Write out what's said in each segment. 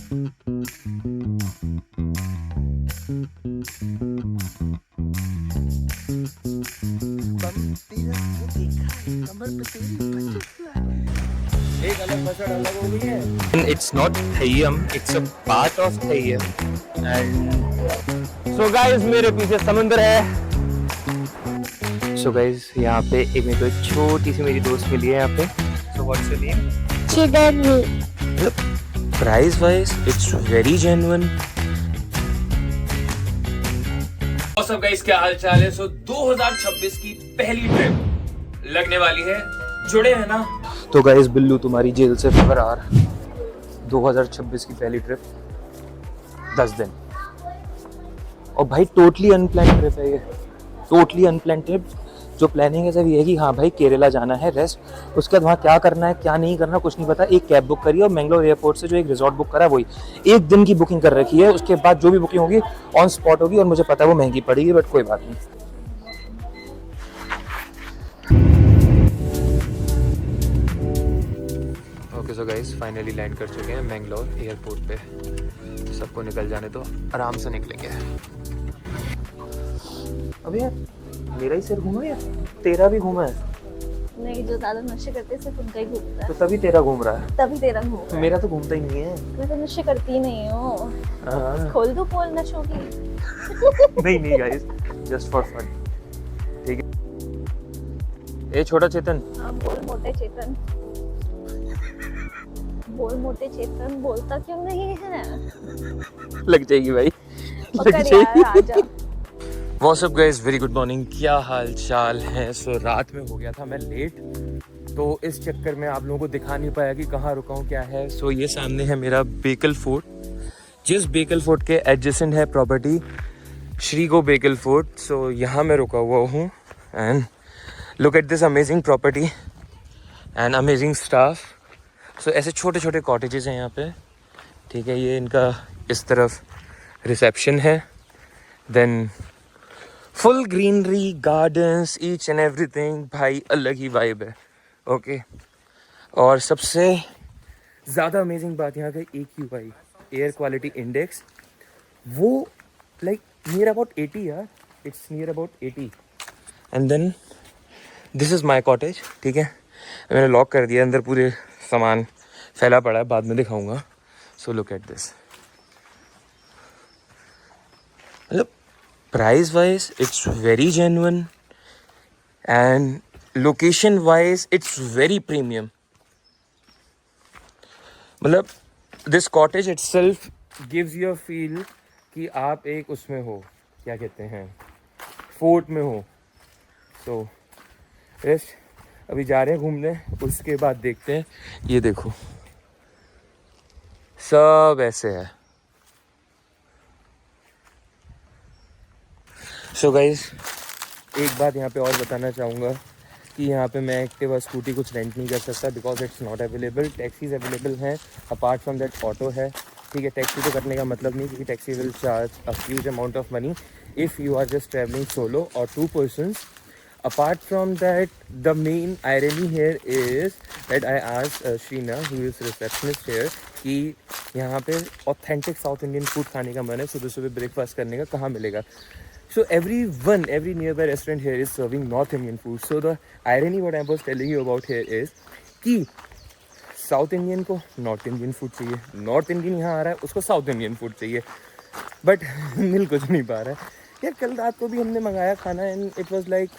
एक अलग फसल अलग हो गई है। It's not Theyyam, it's a part of Theyyam. And so guys, मेरे पीछे समुंदर है। So guys, यहाँ पे एक मेरे को छोटी सी मेरी दोस्त मिली है यहाँ पे। So what's your name? चिदनी। Price wise, it's very genuine. सब गाइस क्या हाल चाल है। सो 2026 की पहली ट्रिप लगने वाली है, जुड़े हैं ना। तो गाइस बिल्लू तुम्हारी जेल से फरार। 2026 की पहली ट्रिप 10 दिन, और भाई टोटली अनप्लान्ड ट्रिप है ये, टोटली अनप्लान्ड ट्रिप। जो प्लानिंग है सब ये है कि हाँ भाई केरला जाना है रेस्ट, उसके बाद वहाँ क्या करना है क्या नहीं करना कुछ नहीं पता। एक कैब बुक करी और मैंगलोर एयरपोर्ट से जो एक रिजॉर्ट बुक करा है वही एक दिन की बुकिंग कर रखी है। उसके बाद जो भी बुकिंग होगी ऑन स्पॉट होगी, और मुझे पता है वो महंगी पड़ेगी, बट कोई बात नहीं। Okay so guys finally land कर चुके हैं मैंगलोर एयरपोर्ट पे। सबको निकल जाने तो आराम से निकलेंगे। अबे यार मेरा ही सिर घूमा या तेरा भी घूमा है? नहीं, जो ज्यादा नशे करते सिर्फ उनका ही घूमता है। तो तभी तेरा घूम रहा है। तभी तेरा घूम रहा है। मेरा तो घूमता ही नहीं है। मैं तो नशे करती ही नहीं हूँ। खोल दो पोल नशों की। नहीं नहीं गाइस, जस्ट फॉर फन, ठीक है। ए छोटा चेतन। हाँ बोल मोटे चेतन। बोल मोटे चेतन, बोलता क्यों नहीं है? लग जाएगी भाई, लग जाएगी। आजा। WhatsApp guys, very good morning, क्या हाल चाल है। सो रात में हो गया था मैं लेट, तो इस चक्कर में आप लोगों को दिखा नहीं पाया कि कहाँ रुका हूँ क्या है। सो ये सामने है मेरा बेकल फोर्ट, जिस बेकल फोर्ट के एडजेसेंट है प्रॉपर्टी श्री गो बेकल फोर्ट। सो यहाँ मैं रुका हुआ हूँ, and look at this amazing property and amazing staff. So ऐसे छोटे छोटे कॉटेजेस हैं यहाँ पे, ठीक है। ये इनका इस तरफ रिसेप्शन है, then full greenery, gardens, each and everything. भाई अलग ही वाइब है, ओके। और सबसे ज़्यादा अमेजिंग बात यहाँ का AQI, एयर क्वालिटी इंडेक्स, वो लाइक नियर अबाउट 80 यार, it's near about 80। And then this is my cottage, ठीक है। मैंने लॉक कर दिया, अंदर पूरे सामान फैला पड़ा है, बाद में दिखाऊंगा। सो लुक एट दिस, मतलब price wise it's very genuine, and location wise it's very premium. मतलब this cottage itself gives you a feel कि आप एक उसमें हो, क्या कहते हैं, फोर्ट में हो। सो रेस्ट अभी जा रहे हैं घूमने, उसके बाद देखते हैं। ये देखो सब ऐसे है। सो गाइस एक बात यहाँ पे और बताना चाहूँगा कि यहाँ पे मैं एक्टिवा स्कूटी कुछ रेंट नहीं कर सकता, because it's not available. Taxis available हैं, अपार्ट फ्रॉम दैट ऑटो है, ठीक है। टैक्सी तो करने का मतलब नहीं, क्योंकि taxi will charge a huge amount of money if you are just travelling solo और 2 persons. Apart from that, the main irony here is that I asked Sheena, who is receptionist here, कि यहाँ पे authentic south Indian food खाने का मन है, सुबह सुबह ब्रेकफास्ट करने का, कहाँ मिलेगा। So every nearby restaurant here is serving North Indian food. So the irony what I was telling you about here is कि साउथ इंडियन को नॉर्थ इंडियन फूड चाहिए, नॉर्थ इंडियन यहाँ आ रहा है उसको साउथ इंडियन फूड चाहिए, but मिल कुछ नहीं पा रहा है यार। कल रात को भी हमने मंगाया खाना, and it was like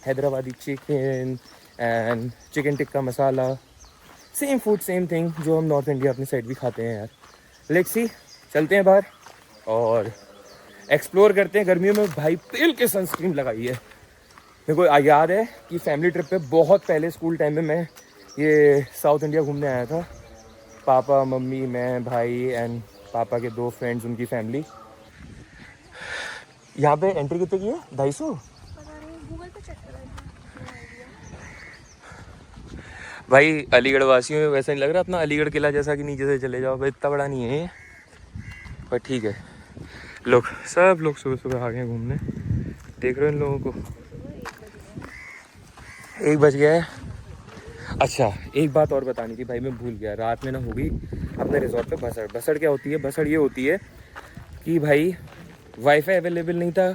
Hyderabadi chicken and chicken tikka masala, same food same thing जो हम नॉर्थ इंडिया अपने साइड भी खाते हैं यार। लेट्स सी, चलते हैं बाहर और एक्सप्लोर करते हैं। गर्मियों में भाई तेल के सनस्क्रीन लगाई है। मेरे को याद है कि फैमिली ट्रिप पे बहुत पहले स्कूल टाइम में मैं ये साउथ इंडिया घूमने आया था, पापा मम्मी मैं भाई एंड पापा के 2 फ्रेंड्स उनकी फैमिली। यहाँ पे एंट्री कितने की है? 250? भाई अलीगढ़ वासियों में वैसा नहीं लग रहा अपना अलीगढ़ किला जैसा कि नीचे से चले जाओ, भाई इतना बड़ा नहीं है पर ठीक है। लोग सब लोग सुबह सुबह आ गए घूमने, देख रहे हो इन लोगों को। 1 बज गया है। अच्छा एक बात और बतानी थी भाई, मैं भूल गया, रात में ना हो गई अपने रिजॉर्ट पे भसड़। भसड़ क्या होती है? भसड़ ये होती है कि भाई वाईफाई अवेलेबल नहीं था,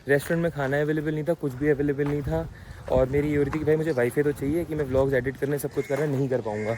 रेस्टोरेंट में खाना अवेलेबल नहीं था, कुछ भी अवेलेबल नहीं था, और मेरी ये हो रही थी कि भाई मुझे वाईफाई तो चाहिए कि मैं व्लॉग्स एडिट करने सब कुछ करना नहीं कर पाऊँगा,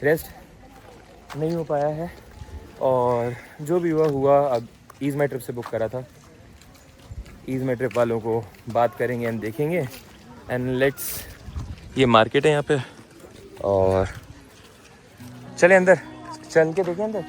रेस्ट नहीं हो पाया है। और जो भी हुआ अब ईज़ माई ट्रिप से बुक करा था, ईज़ माई ट्रिप वालों को बात करेंगे एंड देखेंगे एंड लेट्स। ये मार्केट है यहाँ पे और चले अंदर, चल के देखें अंदर।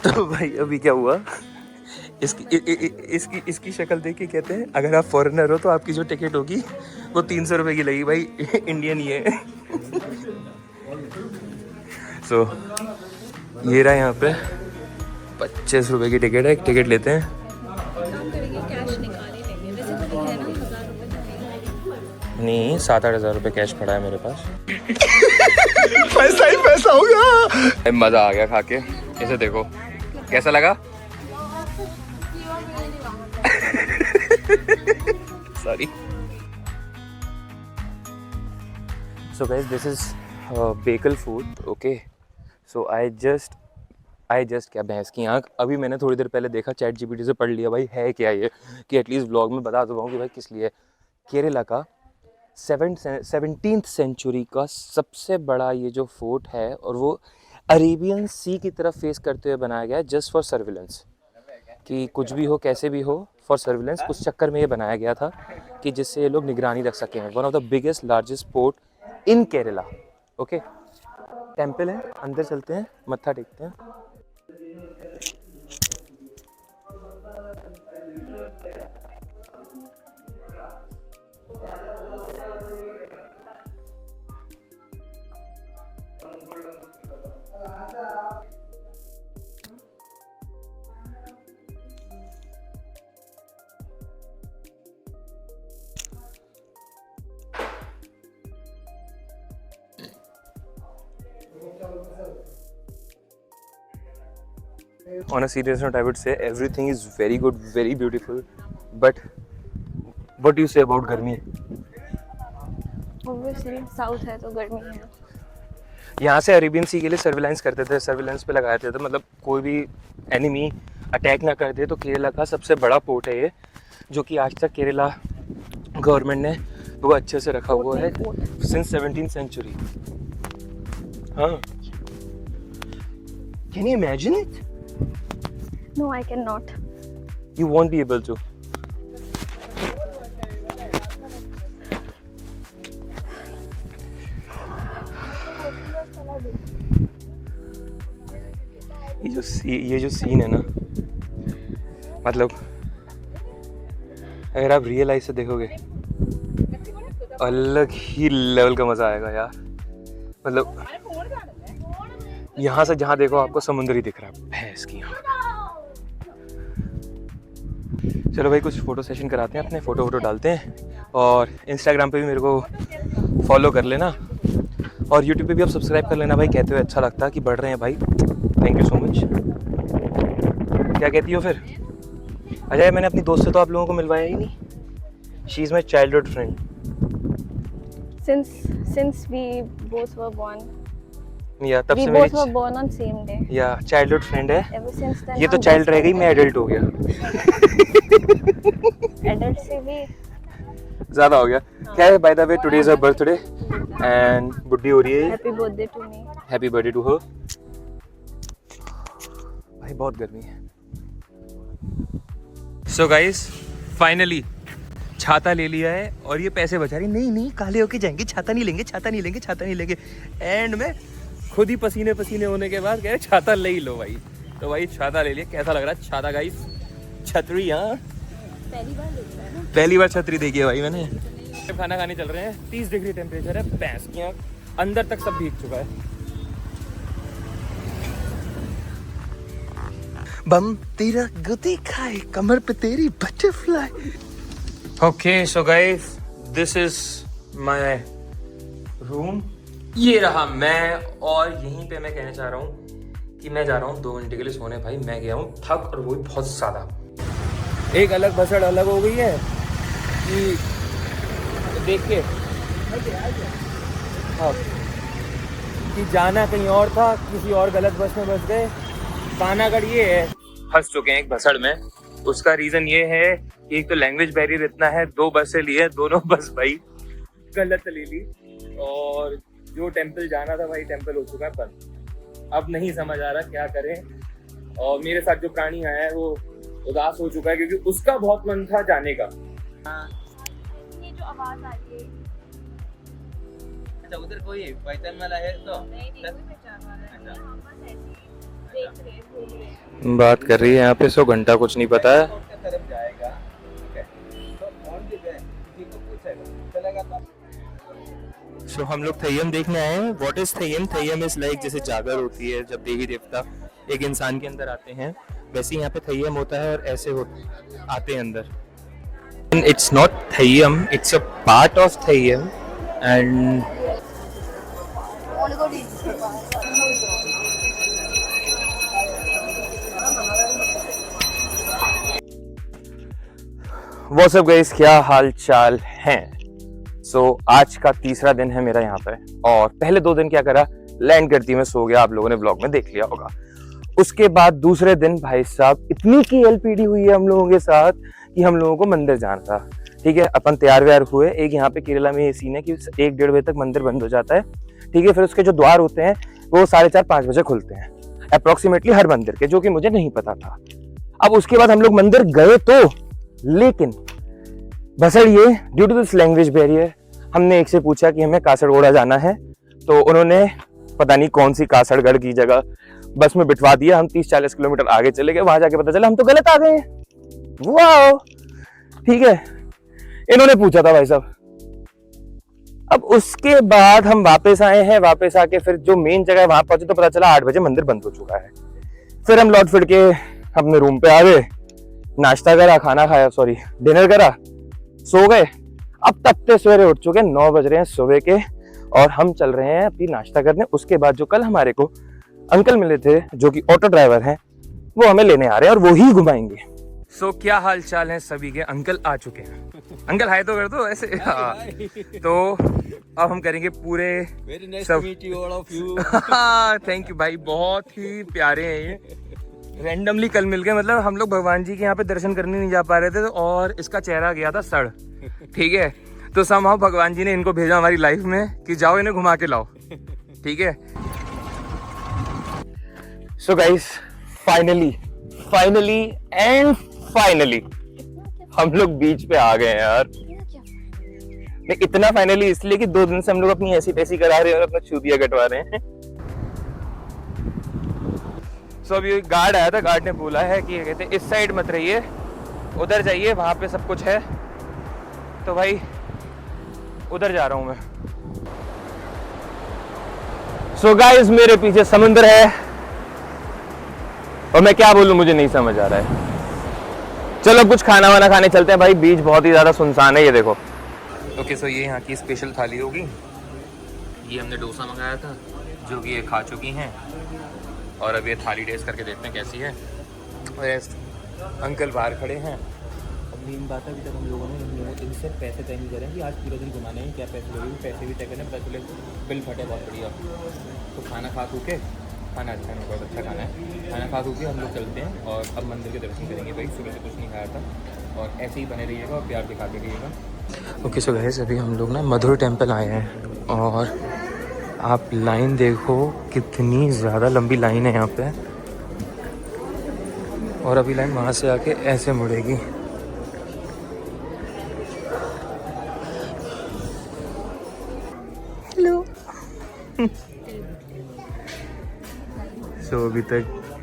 तो भाई अभी क्या हुआ, इसकी शक्ल देख के कहते हैं अगर आप फॉरेनर हो तो आपकी जो टिकट होगी वो 300 रुपये की लगेगी। भाई इंडियन ही है। सो ये रहा यहाँ पे 25 रुपये की टिकट है, एक टिकट लेते हैं। नहीं 7-8 हज़ार रुपये कैश पड़ा है मेरे पास। पैसा ही पैसा होगा। मज़ा आ गया खा के, इसे देखो कैसा लगा। Sorry. So guys, this is bagel food. Okay. So I just क्या भैंस की आँख, अभी मैंने थोड़ी देर पहले देखा, चैट जीपीटी से पढ़ लिया भाई है क्या ये, कि एटलीस्ट ब्लॉग में बता दूँ कि भाई किस लिए। केरला का 17th सेंचुरी का सबसे बड़ा ये जो फोर्ट है, और वो अरेबियन सी की तरफ फेस करते हुए बनाया गया है, जस्ट फॉर सर्विलेंस, कि कुछ भी हो कैसे भी हो, फॉर सर्विलेंस। उस चक्कर में ये बनाया गया था कि जिससे ये लोग निगरानी रख सकें। One of the biggest largest port in Kerala. Okay, temple है, अंदर चलते हैं, मत्था टेकते हैं। On a serious note, I would say everything is very good, very beautiful. But what do you say about गर्मी? Obviously, साउथ है तो गर्मी है। यहाँ से अरेबियन सी के लिए सर्विलांस करते थे, सर्विलांस पे लगाए थे, तो मतलब कोई भी एनिमी अटैक ना कर दे। तो केरला का सबसे बड़ा पोर्ट है ये, जो कि आज तक केरला गवर्नमेंट ने वो अच्छे से रखा हुआ है सिंस 17th सेंचुरी। हाँ, can you imagine it? No, I cannot. You won't be able to. ये जो सीन है ना, मतलब अगर आप रियल लाइफ से देखोगे अलग ही लेवल का मजा आएगा यार। मतलब यहाँ से जहाँ देखो आपको समुद्र ही दिख रहा है, भैंस की आँख। चलो भाई कुछ फ़ोटो सेशन कराते हैं, अपने फ़ोटो डालते हैं, और इंस्टाग्राम पे भी मेरे को फॉलो कर लेना, और यूट्यूब पे भी आप सब्सक्राइब कर लेना भाई। कहते हुए अच्छा लगता है कि बढ़ रहे हैं भाई, थैंक यू सो मच। क्या कहती हो फिर? अजय, मैंने अपनी दोस्त से तो आप लोगों को मिलवाया ही नहीं। She is my childhood friend. Since we both were born. या तब We से both मेरी were born on same day. या चाइल्डहुड फ्रेंड है। Ever since then. ये तो चाइल्ड रह गई, मैं एडल्ट हो गया। एडल्ट से भी ज़्यादा हो गया। क्या है, by the way today is her birthday and बुड्ढी हो रही है। Happy birthday to me. Happy birthday to her. भाई बहुत गर्मी है। सो गाइस फाइनली छाता ले लिया है, और ये पैसे बचा रही, नहीं काले होके जाएंगे, छाता नहीं लेंगे। एंड में खुद ही पसीने होने के बाद कह रहे छाता ले ही लो भाई। तो भाई छाता ले लिया। कैसा लग रहा है छाता गाइस? छतरी, हाँ पहली बार छतरी देखी है भाई मैंने। खाना खाने चल रहे हैं, 30 डिग्री टेम्परेचर है, भैंस की आँख, अंदर तक सब भीग चुका है। बम तेरा गति खाए, कमर पे तेरी butterfly. Okay so guys, this is my room. ये रहा मैं, और यहीं पे मैं कहना चाह रहा हूँ कि मैं जा रहा हूँ 2 घंटे के लिए सोने। भाई मैं गया हूँ थक, और वो भी बहुत ज़्यादा। एक अलग भसड़ अलग हो गई है कि देख के, हाँ कि जाना कहीं और था, किसी और गलत बस में बस गए। पानागढ़ ये है, फंस चुके हैं एक भसड़ में। उसका रीजन ये है कि एक तो लैंग्वेज बैरियर इतना है, 2 बसें ली है, दोनों बस भाई गलत ले ली, और जो टेंपल जाना था भाई टेंपल हो चुका है बंद। अब नहीं समझ आ रहा क्या करें। और मेरे साथ जो प्राणी आया है वो उदास हो चुका है क्योंकि उसका बहुत मन था जाने का। ये जो आवाज आ रही है, अच्छा उधर कोई पैदल वाला है तो नहीं कोई पहचान वाला है, यहाँ पर ऐसे ही देख रहे घूम रहे हैं। बात कर रही है यहाँ पे 100 घंटा कुछ नहीं पता है। रोड के तरफ जाएगा, ठीक है, तो ऑन द वे किसी को पूछेगा चलेगा तो। सो हम लोग थय्यम देखने आए हैं। What is Theyyam? Theyyam is like जैसे जागर होती है जब देवी देवता एक इंसान के अंदर आते हैं, वैसे यहाँ पे थय्यम होता है और ऐसे आते हैं अंदर। It's not Theyyam, it's a part of Theyyam and what's up guys, क्या हाल चाल हैं? आज का तीसरा दिन है मेरा यहाँ पे, और पहले 2 दिन क्या करा, लैंड करती मैं सो गया, आप लोगों ने ब्लॉग में देख लिया होगा। उसके बाद दूसरे दिन भाई साहब इतनी की एलपीडी हुई है हम लोगों के साथ कि हम लोगों को मंदिर जाना था। ठीक है, अपन तैयार व्यार हुए। एक यहाँ पे केरला में ये सीन है कि 1-1:30 बजे तक मंदिर बंद हो जाता है। ठीक है, फिर उसके जो द्वार होते हैं वो 4:30-5 बजे खुलते हैं अप्रोक्सीमेटली हर मंदिर के, जो कि मुझे नहीं पता था। अब उसके बाद हम लोग मंदिर गए तो, लेकिन भसड़िए due to this language barrier हमने एक से पूछा कि हमें कासरगोड़ा जाना है, तो उन्होंने पता नहीं कौन सी कासरगढ़ की जगह बस में बिठवा दिया। हम 30-40 किलोमीटर आगे चले गए, वहां जाके पता चला हम तो गलत आ गए हैं। वाओ, ठीक है, इन्होंने पूछा था भाई साहब। अब उसके बाद हम वापस आए हैं, वापस आके फिर जो मेन जगह है वहां पहुंचे तो पता चला 8 बजे मंदिर बंद हो चुका है। फिर हम लौट फिर के अपने रूम पे आ गए, नाश्ता करा, खाना खाया, सॉरी डिनर करा, सो गए। अब तक ते सवेरे उठ चुके, 9 बज रहे हैं सुबह के, और हम चल रहे हैं अपनी नाश्ता करने। उसके बाद जो कल हमारे को अंकल मिले थे जो कि ऑटो ड्राइवर हैं, वो हमें लेने आ रहे हैं और वो ही घुमाएंगे। क्या हाल चाल है सभी के? अंकल आ चुके हैं। अंकल हाय तो कर दो ऐसे। हाँ, तो अब हम करेंगे पूरे सब। थैंक यू भाई, बहुत ही प्यारे हैं ये। रैंडमली कल मिल गए, मतलब हम लोग भगवान जी के यहाँ पे दर्शन करने नहीं जा पा रहे थे और इसका चेहरा गया था सड़। ठीक है, तो समहाउ भगवान जी ने इनको भेजा हमारी लाइफ में कि जाओ इन्हें घुमा के लाओ। ठीक है, so guys finally and finally हम लोग बीच पे आ गए हैं यार। नहीं, इतना फाइनली इसलिए कि 2 दिन से हम लोग अपनी ऐसी तैसी करा रहे हैं और अपना चूतिया कटवा रहे हैं। अभी गार्ड आया था, गार्ड ने बोला है कि कहते इस साइड मत रहिए, उधर जाइए, वहां पे सब कुछ है। तो भाई उधर जा रहा हूं मैं। गाइस मेरे पीछे समुद्र है और मैं क्या बोलूं, मुझे नहीं समझ आ रहा है। चलो कुछ खाना वाना खाने चलते हैं भाई, बीच बहुत ही ज्यादा सुनसान है, ये देखो। ओके, सो ये यहाँ की स्पेशल थाली होगी। ये हमने डोसा मंगाया था जो कि ये खा चुकी हैं, और अब ये थाली टेस्ट करके देखते हैं कैसी है। और अंकल बाहर खड़े हैं। अब मेन बात है, अभी तक हम लोगों ने इनसे पैसे तय नहीं करे हैं कि आज पूरे दिन घुमाने हैं, क्या पैसे लगेंगे, पैसे भी तय करने, पैसे बिल फटे बहुत बढ़िया। तो खाना खा खू के, खाना अच्छा नहीं, बहुत अच्छा खाना है, खाना खा खू के हम लोग चलते हैं और अब मंदिर के दर्शन करेंगे भाई। सुबह से कुछ नहीं खाया था, और ऐसे ही बने रहिएगा और प्यार दिखाते रहिएगा। ओके, सो गाइस अभी हम लोग ना मधुर टेम्पल आए हैं, और आप लाइन देखो कितनी ज़्यादा लंबी लाइन है यहाँ पे, और अभी लाइन वहाँ से आके ऐसे मुड़ेगी। हेलो।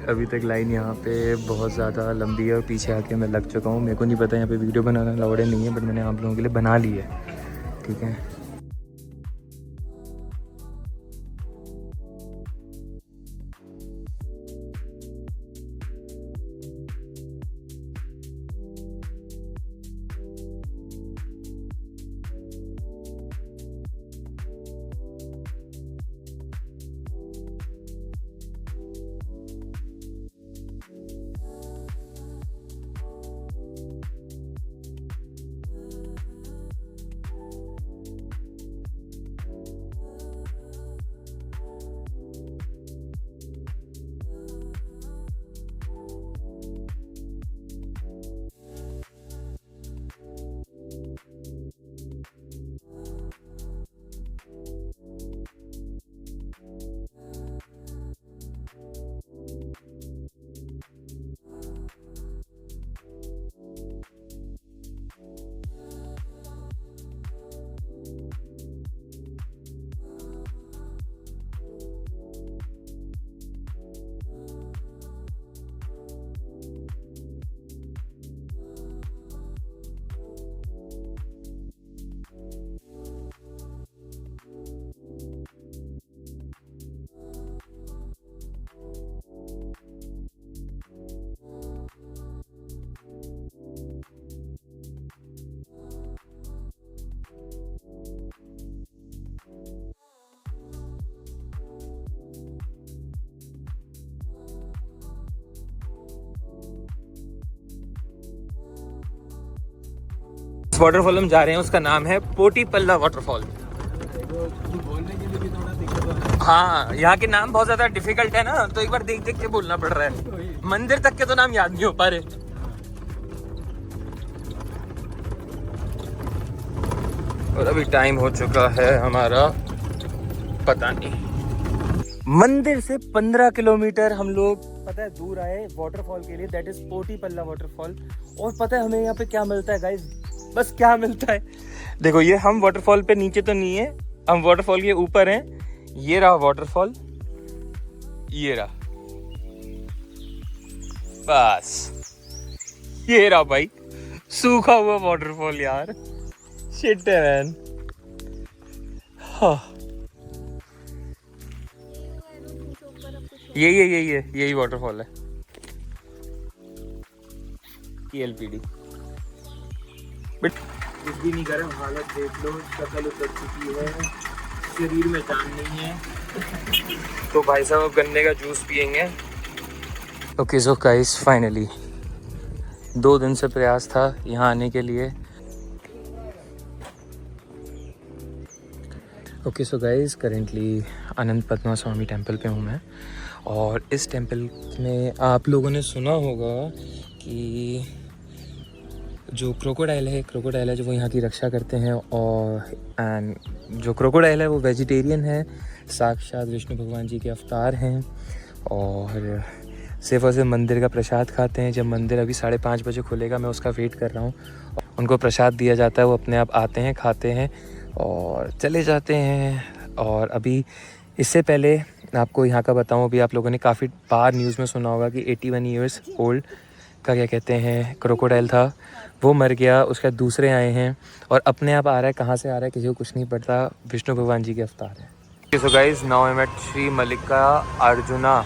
अभी तक लाइन यहाँ पे बहुत ज़्यादा लंबी है, और पीछे आके मैं लग चुका हूँ। मेरे को नहीं पता यहाँ पे वीडियो बनाना अलाउड नहीं है, बट मैंने आप लोगों के लिए बना ली है। ठीक है, इस वाटरफॉल हम जा रहे हैं, उसका नाम है पोटी पल्ला वाटरफॉल। बोलने के लिए भी थोड़ा दिक्कत हो रहा है। हाँ, यहाँ के नाम बहुत ज्यादा डिफिकल्ट है ना, तो एक बार देख देख के बोलना पड़ रहा है। मंदिर तक के तो नाम याद नहीं हो पा रहे। और अभी टाइम हो चुका है हमारा पता नहीं। मंदिर से 15 किलोमीटर हम लोग पता है दूर आए वाटरफॉल के लिए, दैट इज पोटी पल्ला वाटरफॉल। और पता है हमें यहाँ पे क्या मिलता है गाइस, बस क्या मिलता है, देखो ये हम वाटरफॉल पे नीचे तो नहीं है, हम वाटरफॉल के ऊपर हैं। ये रहा वाटरफॉल, ये रहा, बस ये रहा भाई सूखा हुआ वाटरफॉल यार, शिट है मैन। हाँ यही वाटरफॉल है, KLPD। बट कुछ भी नहीं गर्म, हालत देख लो, शक्ल उतर चुकी है, शरीर में जान नहीं है। तो भाई साहब अब गन्ने का जूस पियेंगे। ओके सो गाइस फाइनली 2 दिन से प्रयास था यहाँ आने के लिए। ओके सो गाइस करेंटली अनंत पद्मा स्वामी टेम्पल पे हूँ मैं। और इस टेम्पल में आप लोगों ने सुना होगा कि जो क्रोकोडाइल है जो वो यहाँ की रक्षा करते हैं। और एंड जो क्रोकोडाइल है वो वेजिटेरियन है, साक्षात विष्णु भगवान जी के अवतार हैं। और सिर्फ और सिर्फ मंदिर का प्रसाद खाते हैं। जब मंदिर अभी 5:30 बजे खुलेगा, मैं उसका वेट कर रहा हूँ। उनको प्रसाद दिया जाता है, वो अपने आप आते हैं, खाते हैं और चले जाते हैं। और अभी इससे पहले आपको यहाँ का बताऊँ, अभी आप लोगों ने काफ़ी बार न्यूज़ में सुना होगा कि 81 ईयर्स ओल्ड का क्या कहते हैं क्रोकोडाइल था, वो मर गया, उसके बाद दूसरे आए हैं और अपने आप आ रहा है। कहाँ से आ रहा है किसी को कुछ नहीं पड़ता, विष्णु भगवान जी के अवतार है। So guys now I am at Shri Mallikarjuna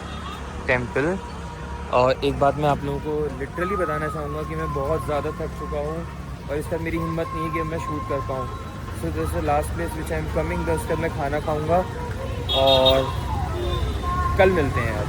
temple. और एक बात मैं आप लोगों को लिटरली बताना चाहूँगा कि मैं बहुत ज़्यादा थक चुका हूँ और इस पर मेरी हिम्मत नहीं है कि मैं शूट कर पाऊँ। So this is last place which I am coming. 10 मैं खाना खाऊँगा और कल मिलते हैं यार।